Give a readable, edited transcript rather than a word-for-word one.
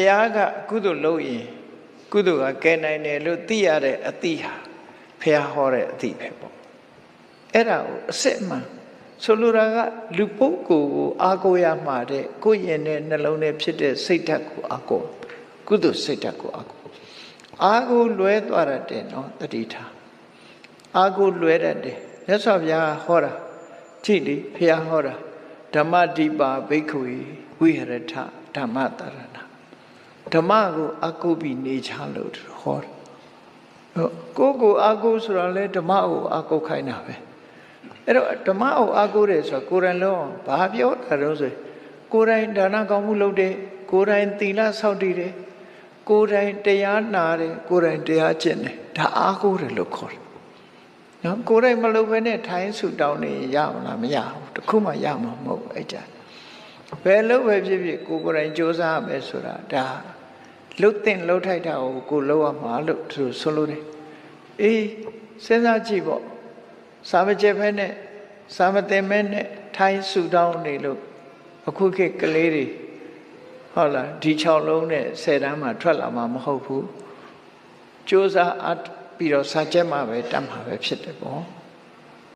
ះကကုသိုလ်လုပ်ရင်ကုသိုလ်ကကဲနိုင်တယ်လို့သိရတဲ့အသိဟာဘုရားဟောတဲ့အသိပဲပေါ့အဲ့ဒါကိုအစစ်မှန်ဆိုလိုတာကလူပုဂ္ဂိုလ်ကိုအားကိုးရမှာတဲ့ကိုယ့်ရင်နဲ့နှလုံးနဲ့ဖြစ်တဲ့စိတ်ဓာတ်ကိုအားကိုးကုသိုလ်စိတ်ဓာတ်ကိုအားကိုးလွဲသွားတတ်တယ်နော်တတိထားအားကိုးလွဲတတ်တယ်မြတ်စွာဘုရားဟောတာကြည့်လေဘုရားဟောတာဓမ္မတိပါဘိက္ခဝေဝိဟရထဓမ္မတရဏဓမ္မကိုအားကိုးပြီးနေချလို့ဟောတယ်ကိုအားကိုးဆိုတာလဲဓမ္မကိုအားကိုးခိုင်းတာပဲအဲ့တော့ဓမ္မကိုအားကိုးတယ်ဆိုတာကိုယ်တိုင်လုံးဘာပြောတာတော့ဆိုကိုယ်တိုင်ဒါနကောင်းမှုလုပ်တယ်ကိုယ်တိုင်သီလဆောက်တည်တယ်ကိုယ်တိုင်တရားနာတယ်ကိုယ်တိုင်တရားကျင့်တယ်ဒါအားကိုးတယ်လို့ခေါ်တယ်နော်ကိုယ်တိုင်မလုပ်ဘဲနဲ့ထိုင်ဆူတောင်းနေရမလားမရဘူးတခုမှရမှာမဟုတ်ဘူးအဲ့ကြဘယ်လို့ပဲဖြစ်ဖြစ်ကိုယ်တိုင်စ조사ရမယ်ဆိုတာဒါလှုပ်တင်လှုပ်ထိုက်တာကိုလှုပ်ရမှာလို့သူဆိုလို့တယ်အေးစဉ်းစားကြည့်ပေါ့စာမကျက်ဖဲနဲ့စာမတင်မဲနဲ့ထိုင်ဆူတောင်းနေလို့အခုခေတ်ကလေးတွေဟုတ်လားဒီ6လုံးနဲ့10တန်းမှာထွက်လာမှာမဟုတ်ဘူးစ조사အပ်ပြီးတော့စာကျက်မှပဲတတ်မှာပဲဖြစ်တယ်ပေါ့